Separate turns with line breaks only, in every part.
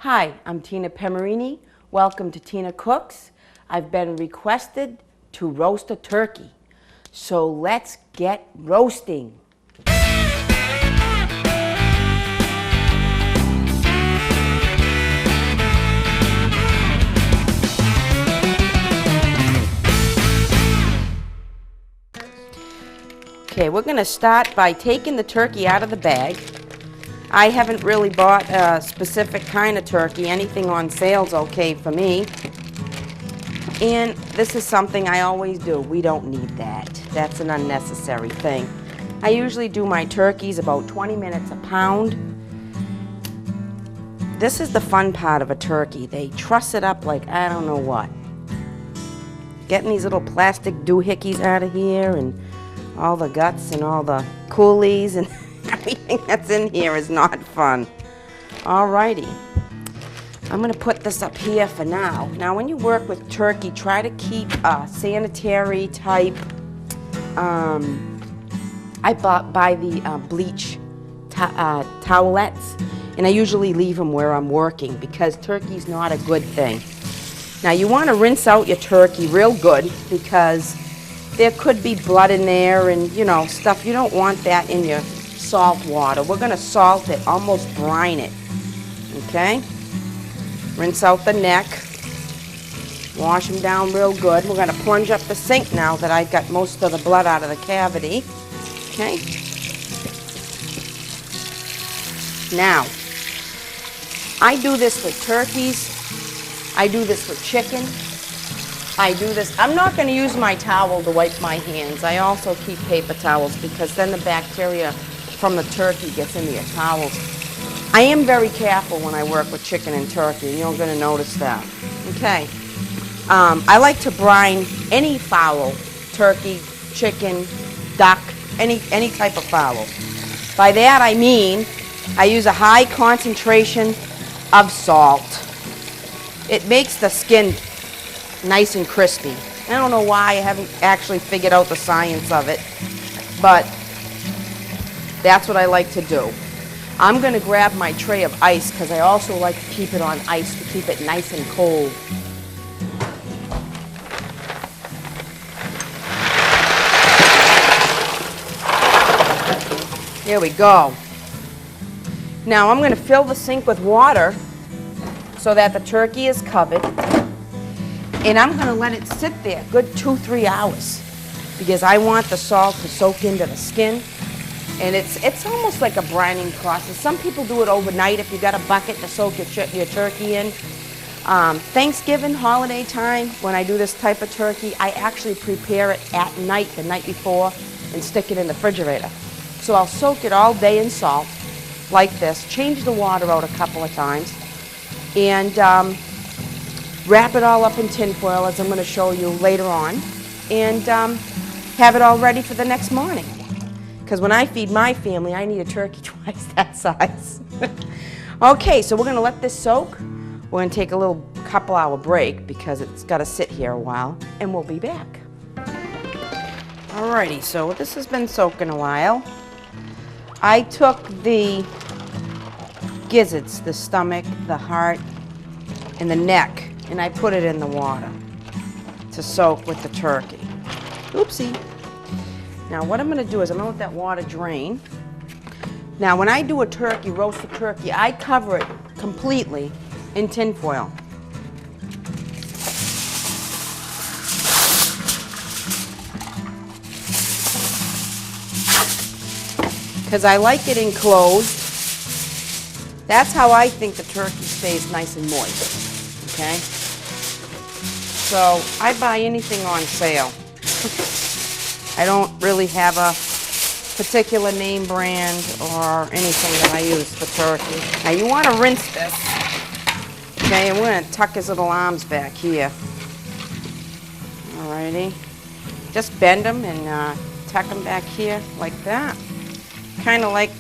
Hi, I'm Tina Piermarini. Welcome to Tina Cooks. I've been requested to roast a turkey. So let's get roasting. Okay, we're going to start by taking the turkey out of the bag. I haven't really bought a specific kind of turkey. Anything on sale's okay for me. And this is something I always do. We don't need that. That's an unnecessary thing. I usually do my turkeys about 20 minutes a pound. This is the fun part of a turkey. They truss it up like I don't know what. Getting these little plastic doohickeys out of here and all the guts and all the coulies and everything that's in here is not fun. Alrighty, I'm going to put this up here for now. Now when you work with turkey, try to keep a sanitary type, I buy the bleach towelettes, and I usually leave them where I'm working because turkey's not a good thing. Now you want to rinse out your turkey real good because there could be blood in there and, you know, stuff. You don't want that in your salt water. We're going to salt it, almost brine it. Okay? Rinse out the neck. Wash them down real good. We're going to plunge up the sink now that I've got most of the blood out of the cavity. Okay? Now, I do this with turkeys. I do this with chicken. I do this. I'm not going to use my towel to wipe my hands. I also keep paper towels because then the bacteria from the turkey gets into your towels. I am very careful when I work with chicken and turkey. You're going to notice that. Okay. I like to brine any fowl, turkey, chicken, duck, any type of fowl. By that I mean I use a high concentration of salt. It makes the skin nice and crispy. I don't know why. I haven't actually figured out the science of it, but that's what I like to do. I'm going to grab my tray of ice because I also like to keep it on ice to keep it nice and cold. Here we go. Now I'm going to fill the sink with water so that the turkey is covered. And I'm going to let it sit there a good 2-3 hours because I want the salt to soak into the skin. And it's almost like a brining process. Some people do it overnight if you got a bucket to soak your turkey in. Thanksgiving, holiday time, when I do this type of turkey, I actually prepare it at night, the night before, and stick it in the refrigerator. So I'll soak it all day in salt, like this, change the water out a couple of times, and wrap it all up in tin foil, as I'm going to show you later on, and have it all ready for the next morning. Because when I feed my family, I need a turkey twice that size. Okay, so we're going to let this soak. We're going to take a little couple-hour break because it's got to sit here a while, and we'll be back. Alrighty, so this has been soaking a while. I took the gizzards, the stomach, the heart, and the neck, and I put it in the water to soak with the turkey. Oopsie. Now what I'm going to do is I'm going to let that water drain. Now when I do a turkey, roast a turkey, I cover it completely in tin foil. Because I like it enclosed. That's how I think the turkey stays nice and moist. Okay? So I buy anything on sale. I don't really have a particular name brand or anything that I use for turkey. Now you want to rinse this. Okay, and we're going to tuck his little arms back here. Alrighty. Just bend them and tuck them back here like that. Kind of like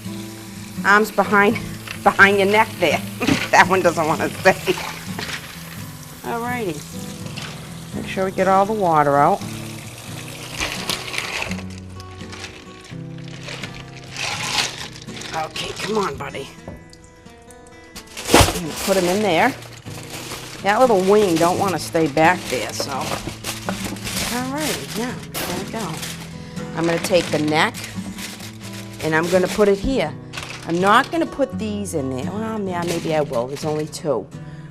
arms behind your neck there. That one doesn't want to stay. Alrighty. Make sure we get all the water out. Okay, come on, buddy. I'm gonna put them in there. That little wing don't want to stay back there, so. Alrighty, now, there we go. I'm gonna take the neck, and I'm gonna put it here. I'm not gonna put these in there. Well, yeah, maybe I will. There's only two.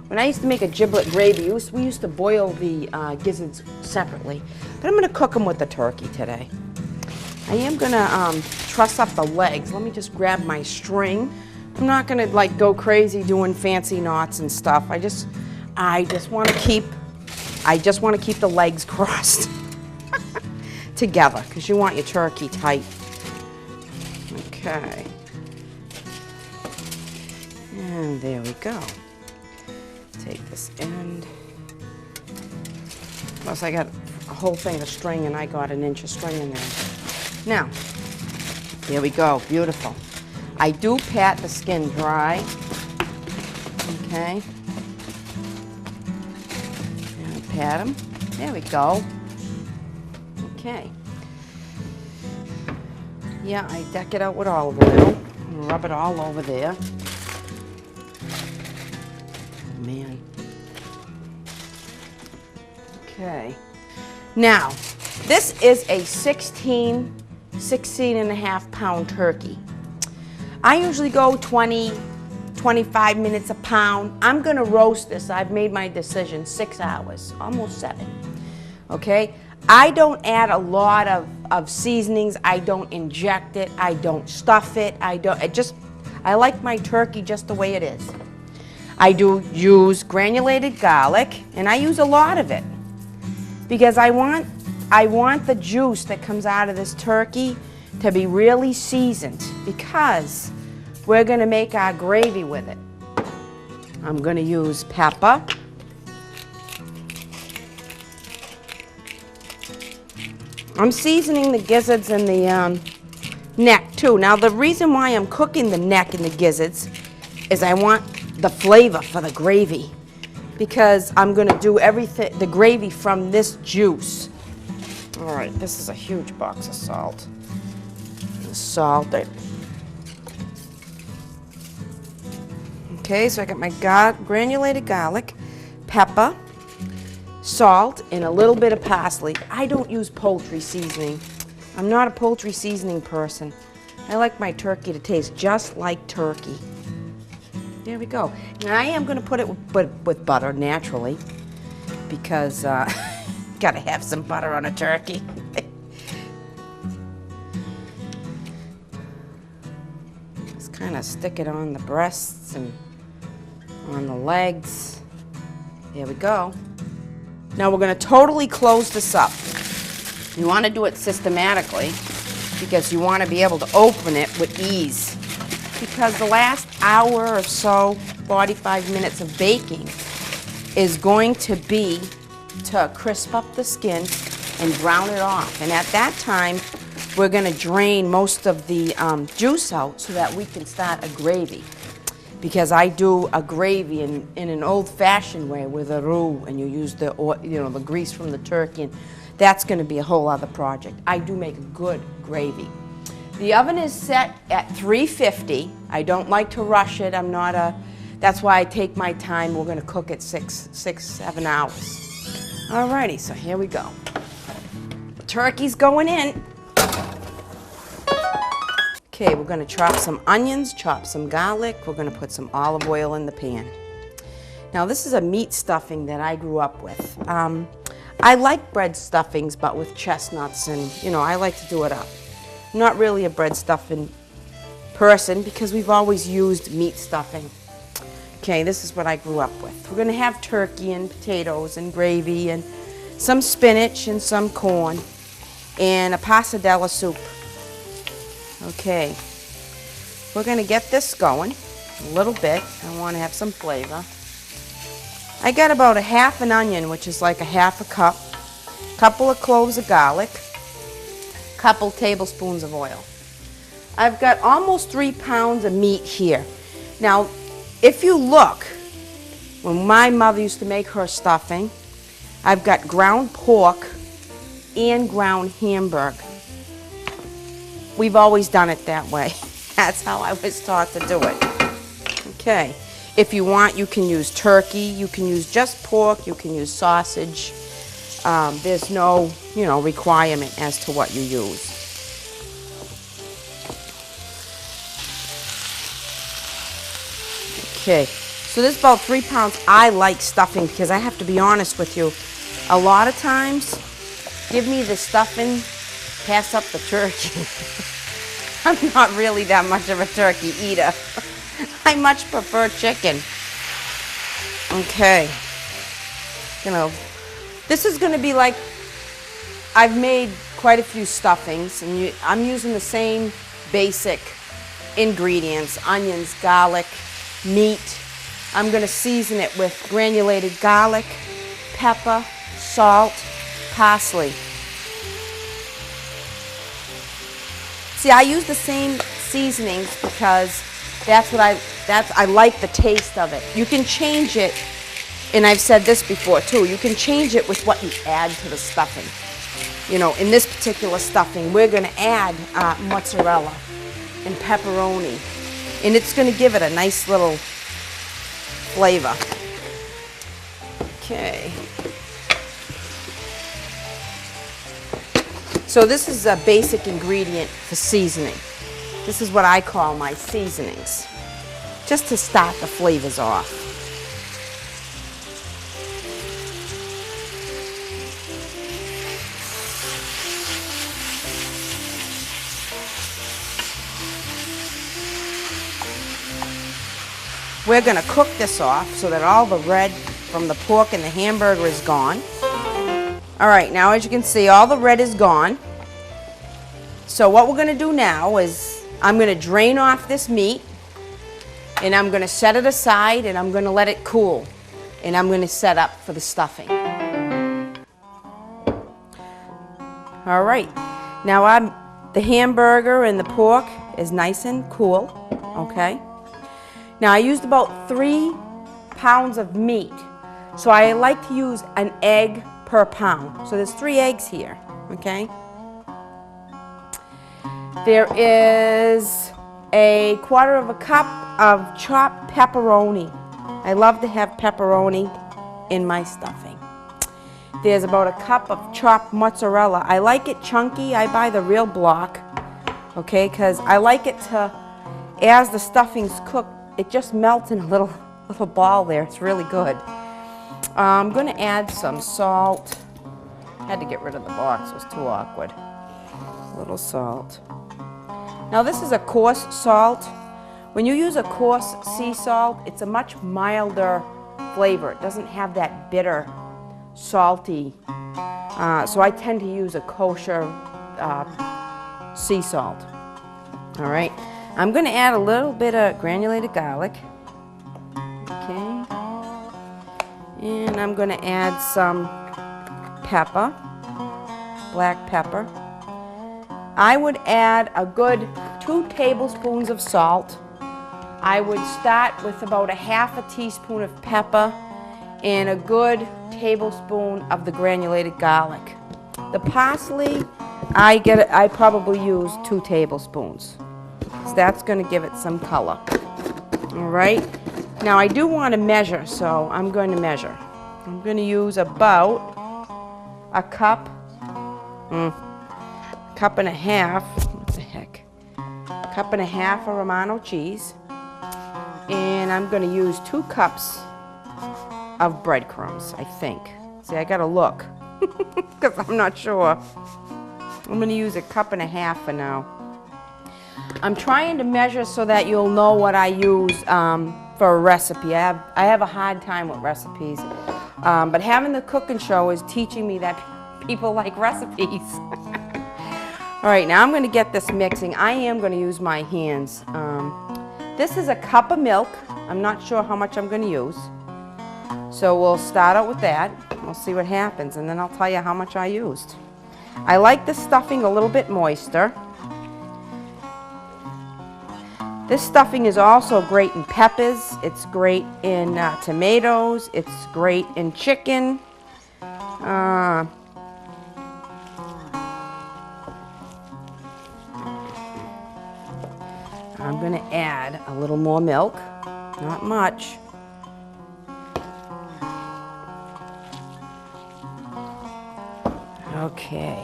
When I used to make a giblet gravy, we used to boil the gizzards separately. But I'm gonna cook them with the turkey today. I am gonna truss up the legs. Let me just grab my string. I'm not gonna like go crazy doing fancy knots and stuff. I just want to keep the legs crossed together because you want your turkey tight. Okay. And there we go. Take this end. Plus I got a whole thing of string and I got an inch of string in there. Now, there we go, beautiful. I do pat the skin dry, okay? And pat them, there we go. Okay. Yeah, I deck it out with olive oil and rub it all over there. Man. Okay. Now, this is a 16 and a half pound turkey. I usually go 20, 25 minutes a pound. I'm gonna roast this. I've made my decision, 6 hours, almost 7. Okay? I don't add a lot of seasonings. I don't inject it. I don't stuff it. I like my turkey just the way it is. I do use granulated garlic, and I use a lot of it because I want the juice that comes out of this turkey to be really seasoned because we're going to make our gravy with it. I'm going to use pepper. I'm seasoning the gizzards and the neck too. Now the reason why I'm cooking the neck and the gizzards is I want the flavor for the gravy because I'm going to do everything, the gravy from this juice. All right, this is a huge box of salt. Salt it. Okay, so I got my granulated garlic, pepper, salt, and a little bit of parsley. I don't use poultry seasoning. I'm not a poultry seasoning person. I like my turkey to taste just like turkey. There we go. Now I am going to put it with butter naturally because gotta have some butter on a turkey. Just kind of stick it on the breasts and on the legs. There we go. Now we're going to totally close this up. You want to do it systematically because you want to be able to open it with ease. Because the last hour or so, 45 minutes of baking, is going to be to crisp up the skin and brown it off. And at that time, we're going to drain most of the juice out so that we can start a gravy. Because I do a gravy in an old-fashioned way with a roux, and you use the the grease from the turkey, and that's going to be a whole other project. I do make a good gravy. The oven is set at 350. I don't like to rush it. That's why I take my time. We're going to cook it 7 hours. Alrighty, so here we go. The turkey's going in. Okay, we're going to chop some onions, chop some garlic. We're going to put some olive oil in the pan. Now this is a meat stuffing that I grew up with. I like bread stuffings, but with chestnuts, and I like to do it up. I'm not really a bread stuffing person because we've always used meat stuffing. Okay, this is what I grew up with. We're going to have turkey and potatoes and gravy and some spinach and some corn and a passadella soup. Okay, we're going to get this going a little bit. I want to have some flavor. I got about a half an onion, which is like a half a cup, couple of cloves of garlic, couple tablespoons of oil. I've got almost 3 pounds of meat here. Now, if you look, when my mother used to make her stuffing, I've got ground pork and ground hamburger. We've always done it that way. That's how I was taught to do it. Okay. If you want, you can use turkey, you can use just pork, you can use sausage. There's no, requirement as to what you use. Okay, so this is about 3 pounds. I like stuffing because I have to be honest with you. A lot of times, give me the stuffing, pass up the turkey. I'm not really that much of a turkey eater. I much prefer chicken. Okay. This is going to be like, I've made quite a few stuffings, and I'm using the same basic ingredients: onions, garlic, meat. I'm going to season it with granulated garlic, pepper, salt, parsley. See, I use the same seasonings because I like the taste of it. You can change it, and I've said this before too, you can change it with what you add to the stuffing. In this particular stuffing, we're going to add mozzarella and pepperoni, and it's going to give it a nice little flavor. Okay. So this is a basic ingredient for seasoning. This is what I call my seasonings, just to start the flavors off. We're going to cook this off so that all the red from the pork and the hamburger is gone. All right, now as you can see, all the red is gone. So what we're going to do now is I'm going to drain off this meat, and I'm going to set it aside, and I'm going to let it cool, and I'm going to set up for the stuffing. All right, now the hamburger and the pork is nice and cool, okay? Now I used about 3 pounds of meat, so I like to use an egg per pound. So there's 3 eggs here, okay? There is a 1/4 cup of chopped pepperoni. I love to have pepperoni in my stuffing. There's about a cup of chopped mozzarella. I like it chunky. I buy the real block, okay, because I like it to, as the stuffing's cooked, it just melts in a little ball there. It's really good. I'm going to add some salt. I had to get rid of the box. It was too awkward. A little salt. Now this is a coarse salt. When you use a coarse sea salt, it's a much milder flavor. It doesn't have that bitter, salty. So I tend to use a kosher sea salt. All right. I'm going to add a little bit of granulated garlic. Okay. And I'm going to add some pepper, black pepper. I would add a good 2 tablespoons of salt. I would start with about a 1/2 teaspoon of pepper and a good tablespoon of the granulated garlic. The parsley, I probably use 2 tablespoons. So that's going to give it some color. All right. Now I do want to measure, so I'm going to measure. I'm going to use about a cup, cup and a half. What the heck? Cup and a half of Romano cheese, and I'm going to use 2 cups of breadcrumbs. I think. See, I got to look because I'm not sure. I'm going to use a cup and a half for now. I'm trying to measure so that you'll know what I use for a recipe. I have a hard time with recipes, but having the cooking show is teaching me that people like recipes. All right, now I'm going to get this mixing. I am going to use my hands. This is a cup of milk. I'm not sure how much I'm going to use. So we'll start out with that. We'll see what happens, and then I'll tell you how much I used. I like the stuffing a little bit moister. This stuffing is also great in peppers. It's great in tomatoes. It's great in chicken. I'm going to add a little more milk, not much. Okay.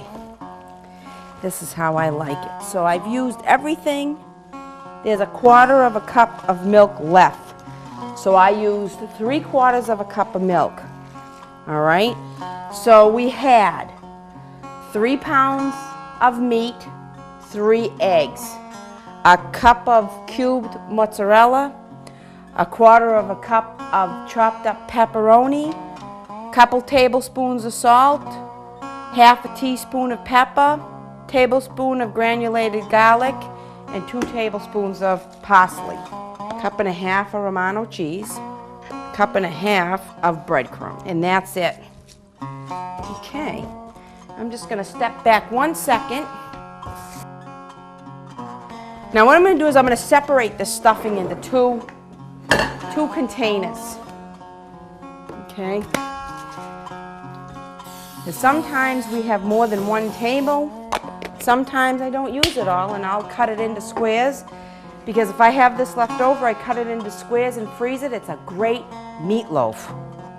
This is how I like it. So I've used everything. There's a quarter of a cup of milk left. So I used 3/4 of a cup of milk. All right. So we had 3 pounds of meat, 3 eggs, a cup of cubed mozzarella, a quarter of a cup of chopped up pepperoni, a couple tablespoons of salt, half a teaspoon of pepper, tablespoon of granulated garlic, and 2 tablespoons of parsley, a cup and a half of Romano cheese, a cup and a half of breadcrumbs, and that's it. Okay, I'm just going to step back 1 second. Now what I'm going to do is I'm going to separate the stuffing into two containers. Okay. And sometimes we have more than one table. Sometimes I don't use it all and I'll cut it into squares, because if I have this left over, I cut it into squares and freeze it. It's a great meatloaf.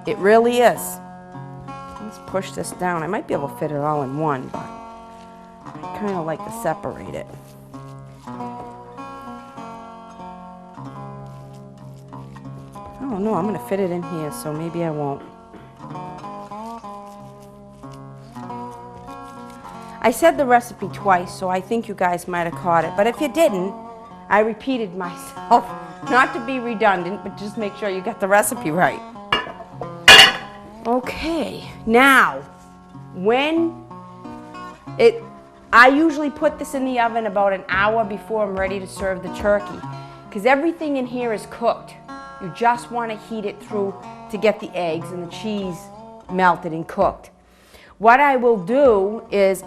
It really is. Let's push this down. I might be able to fit it all in one, but I kind of like to separate it. Oh no, I'm going to fit it in here, so maybe I won't. I said the recipe twice, so I think you guys might have caught it. But if you didn't, I repeated myself. Not to be redundant, but just make sure you got the recipe right. Okay, now, I usually put this in the oven about an hour before I'm ready to serve the turkey, because everything in here is cooked. You just want to heat it through to get the eggs and the cheese melted and cooked. What I will do is,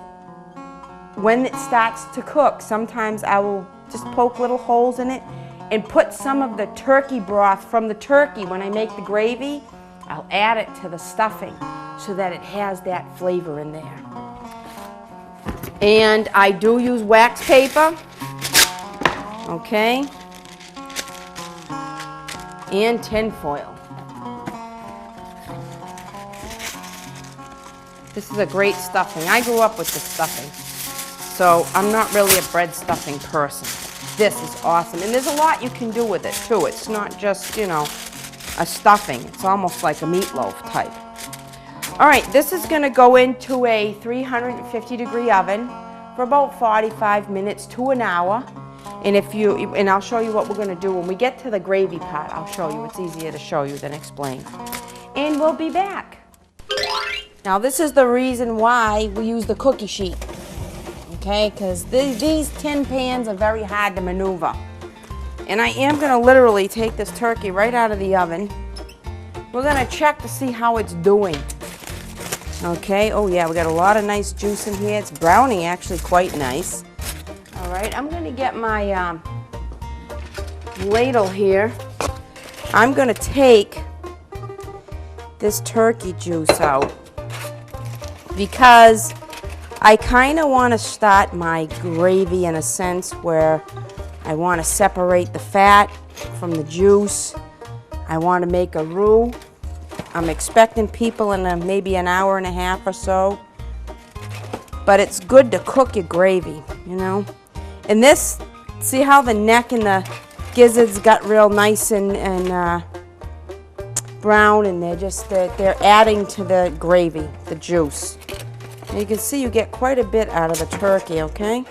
when it starts to cook, sometimes I will just poke little holes in it and put some of the turkey broth from the turkey. When I make the gravy, I'll add it to the stuffing so that it has that flavor in there. And I do use wax paper, okay, and tin foil. This is a great stuffing. I grew up with this stuffing, so I'm not really a bread stuffing person. This is awesome, and there's a lot you can do with it too. It's not just, you know, a stuffing. It's almost like a meatloaf type. All right, this is going to go into a 350-degree oven for about 45 minutes to an hour. And I'll show you what we're going to do when we get to the gravy part. I'll show you. It's easier to show you than explain. And we'll be back. Now this is the reason why we use the cookie sheet. Okay, because these tin pans are very hard to maneuver. And I am going to literally take this turkey right out of the oven. We're going to check to see how it's doing. Okay, oh yeah, we got a lot of nice juice in here. It's browning actually quite nice. All right, I'm going to get my ladle here. I'm going to take this turkey juice out because I kind of want to start my gravy in a sense where I want to separate the fat from the juice. I want to make a roux. I'm expecting people in maybe an hour and a half or so. But it's good to cook your gravy, you know. And this, see how the neck and the gizzards got real nice and brown, and they're adding to the gravy, the juice. And you can see you get quite a bit out of the turkey, okay?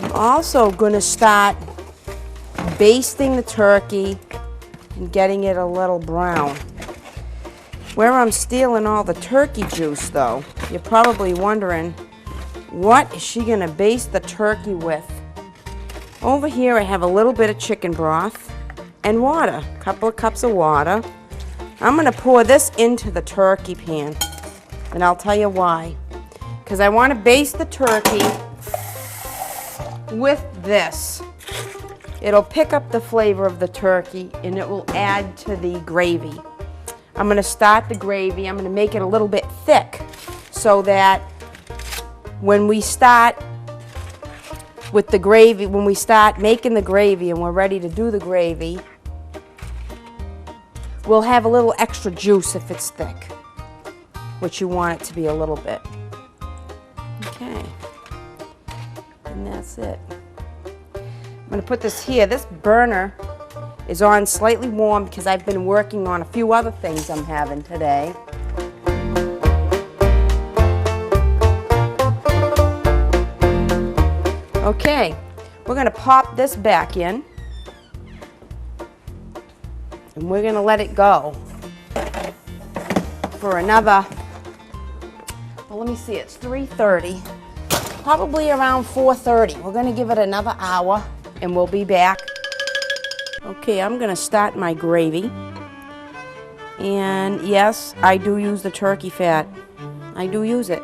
I'm also going to start basting the turkey and getting it a little brown. Where I'm stealing all the turkey juice, though, you're probably wondering, what is she going to baste the turkey with? Over here I have a little bit of chicken broth and water, a couple of cups of water. I'm going to pour this into the turkey pan, and I'll tell you why. Because I want to baste the turkey with this. It'll pick up the flavor of the turkey and it will add to the gravy. I'm going to start the gravy. I'm going to make it a little bit thick so that when we start with the gravy, when we start making the gravy and we're ready to do the gravy, we'll have a little extra juice if it's thick. which you want it to be a little bit. Okay, and that's it. I'm going to put this here. This burner is on slightly warm because I've been working on a few other things I'm having today. Okay, we're going to pop this back in and we're going to let it go for another, well, let me see, it's 3:30, probably around 4:30. We're going to give it another hour and we'll be back. Okay, I'm going to start my gravy. And yes, I do use the turkey fat. I do use it.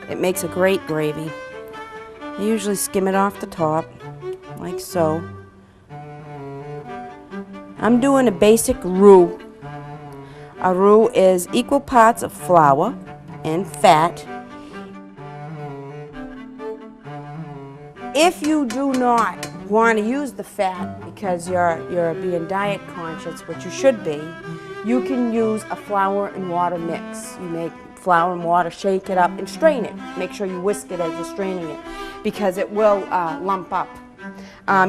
It makes a great gravy. I usually skim it off the top, like so. I'm doing a basic roux. A roux is equal parts of flour and fat. If you do not want to use the fat because you're being diet conscious, which you should be, you can use a flour and water mix. You make flour and water, shake it up, and strain it. Make sure you whisk it as you're straining it because it will lump up.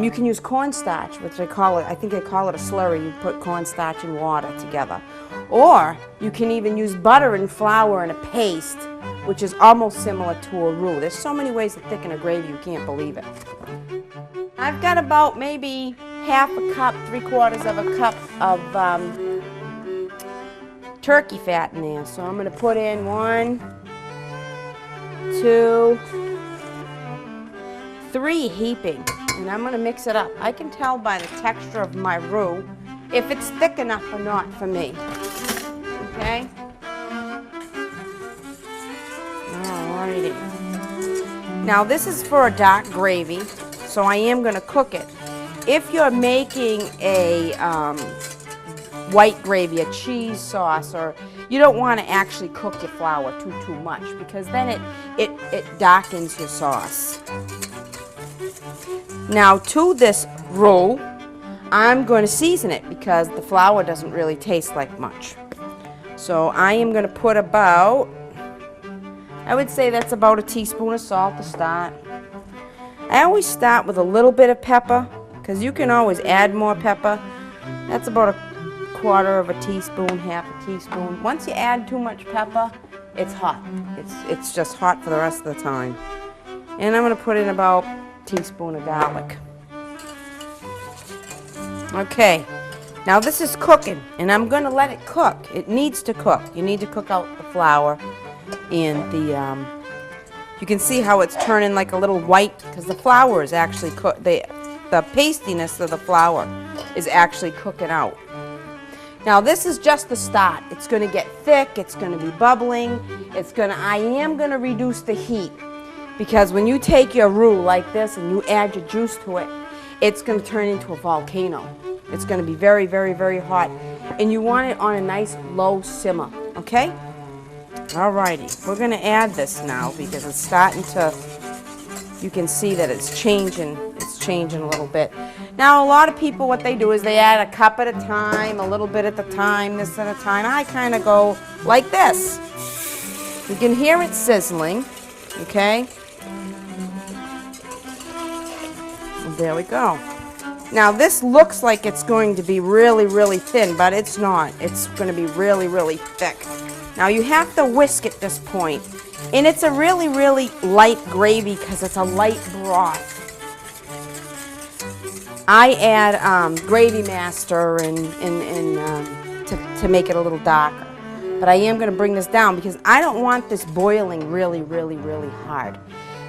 You can use cornstarch, which I think they call it a slurry. You put cornstarch and water together. Or you can even use butter and flour in a paste, which is almost similar to a roux. There's so many ways to thicken a gravy, you can't believe it. I've got about maybe half a cup, 3/4 of a cup of turkey fat in there. So I'm going to put in 1, 2, 3 heaping. And I'm going to mix it up. I can tell by the texture of my roux if it's thick enough or not for me. Okay? Alrighty. Now this is for a dark gravy, so I am going to cook it. If you're making a white gravy, a cheese sauce, or you don't want to actually cook your flour too much because then it darkens your sauce. Now to this roux, I'm going to season it because the flour doesn't really taste like much. So I am going to put about, I would say that's about a teaspoon of salt to start. I always start with a little bit of pepper because you can always add more pepper. That's about 1/4 teaspoon, 1/2 teaspoon. Once you add too much pepper, it's hot. It's just hot for the rest of the time. And I'm going to put in about a teaspoon of garlic. Okay, now this is cooking, and I'm going to let it cook. It needs to cook. You need to cook out the flour and the, you can see how it's turning like a little white because the flour is actually cooked. The pastiness of the flour is actually cooking out. Now this is just the start. It's going to get thick. It's going to be bubbling. I am going to reduce the heat because when you take your roux like this and you add your juice to it, it's going to turn into a volcano. It's going to be very, very, very hot. And you want it on a nice low simmer, okay? Alrighty, we're going to add this now because it's starting to, you can see that it's changing a little bit. Now a lot of people, what they do is they add a cup at a time, a little bit at a time, this at a time. I kind of go like this. You can hear it sizzling, okay? And there we go. Now this looks like it's going to be really, really thin, but it's not. It's going to be really, really thick. Now you have to whisk at this point. And it's a really, really light gravy because it's a light broth. I add Gravy Master to make it a little darker. But I am going to bring this down because I don't want this boiling really, really, really hard.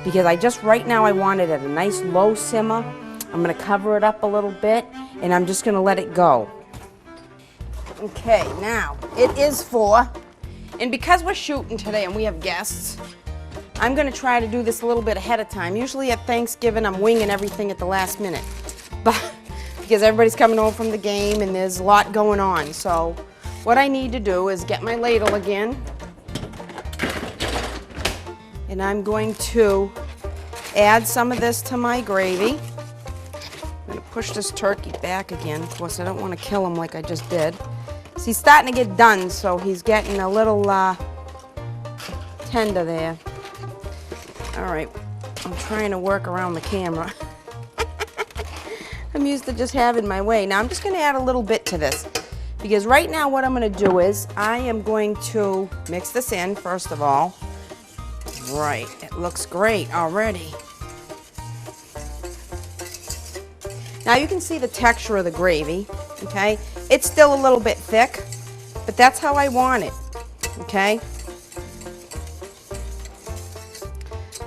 Because right now I want it at a nice low simmer. I'm going to cover it up a little bit and I'm just going to let it go. Okay, now it is 4. And because we're shooting today and we have guests, I'm going to try to do this a little bit ahead of time. Usually at Thanksgiving I'm winging everything at the last minute. But because everybody's coming home from the game and there's a lot going on. So what I need to do is get my ladle again. And I'm going to add some of this to my gravy. I'm going to push this turkey back again. Of course, I don't want to kill him like I just did. See, he's starting to get done, so he's getting a little tender there. All right, I'm trying to work around the camera. I'm used to just having my way. Now I'm just going to add a little bit to this, because right now what I'm going to do is I am going to mix this in first of all. Right, it looks great already. Now you can see the texture of the gravy, okay? It's still a little bit thick, but that's how I want it, okay?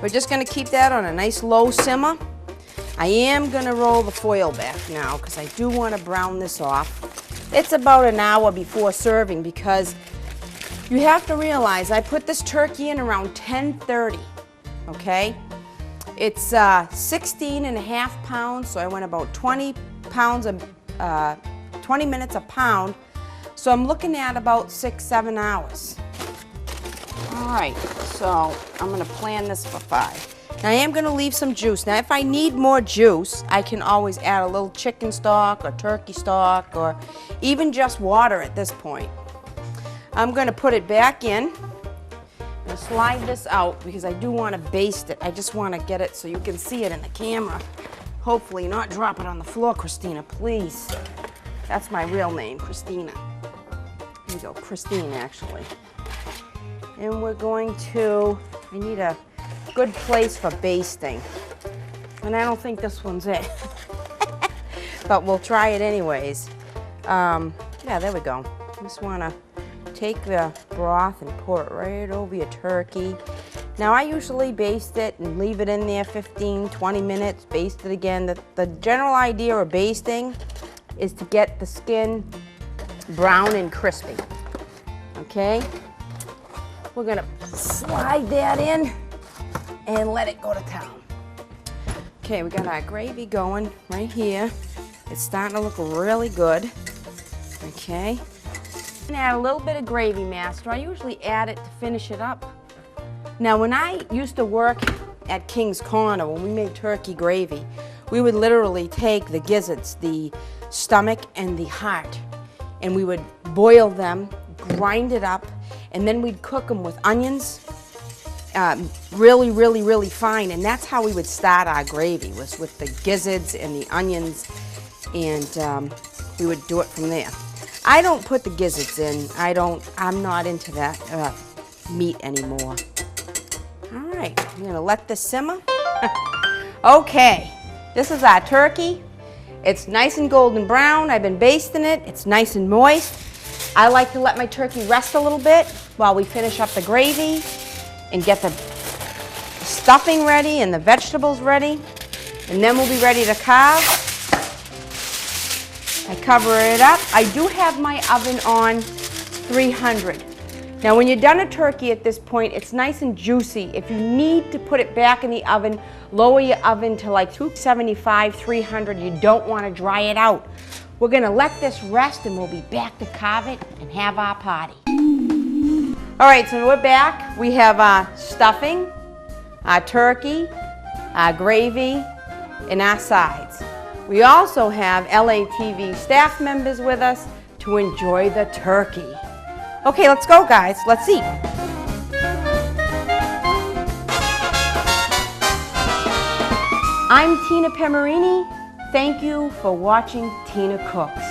We're just going to keep that on a nice low simmer. I am going to roll the foil back now because I do want to brown this off. It's about an hour before serving because you have to realize I put this turkey in around 10:30, okay? It's 16.5 pounds, so I went about 20 minutes a pound. So I'm looking at about 6-7 hours. All right, so I'm gonna plan this for 5. Now I am gonna leave some juice. Now if I need more juice, I can always add a little chicken stock or turkey stock or even just water at this point. I'm gonna put it back in. I'm gonna slide this out because I do want to baste it. I just want to get it so you can see it in the camera. Hopefully not drop it on the floor, Christina, please. That's my real name, Christina. Here we go, Christine, actually. And we're going to, I need a good place for basting. And I don't think this one's it. But we'll try it anyways. Yeah, there we go. Just want to take the broth and pour it right over your turkey. Now I usually baste it and leave it in there 15-20 minutes, baste it again. The general idea of basting is to get the skin brown and crispy. Okay? We're gonna slide that in and let it go to town. Okay, we got our gravy going right here. It's starting to look really good. Okay. I'm gonna add a little bit of gravy master. I usually add it to finish it up. Now when I used to work at King's Corner, when we made turkey gravy, we would literally take the gizzards, the stomach and the heart, and we would boil them, grind it up, and then we'd cook them with onions, really, really, really fine. And that's how we would start our gravy, was with the gizzards and the onions, and we would do it from there. I don't put the gizzards in. I'm not into that meat anymore. All right, I'm gonna let this simmer. Okay, this is our turkey. It's nice and golden brown. I've been basting it. It's nice and moist. I like to let my turkey rest a little bit while we finish up the gravy and get the stuffing ready and the vegetables ready. And then we'll be ready to carve. I cover it up. I do have my oven on 300. Now when you're done a turkey at this point, it's nice and juicy. If you need to put it back in the oven, lower your oven to like 275, 300. You don't want to dry it out. We're gonna let this rest and we'll be back to carve it and have our party. All right, so we're back. We have our stuffing, our turkey, our gravy, and our sides. We also have LATV staff members with us to enjoy the turkey. Okay, let's go, guys. Let's eat. I'm Tina Piermarini. Thank you for watching Tina Cooks.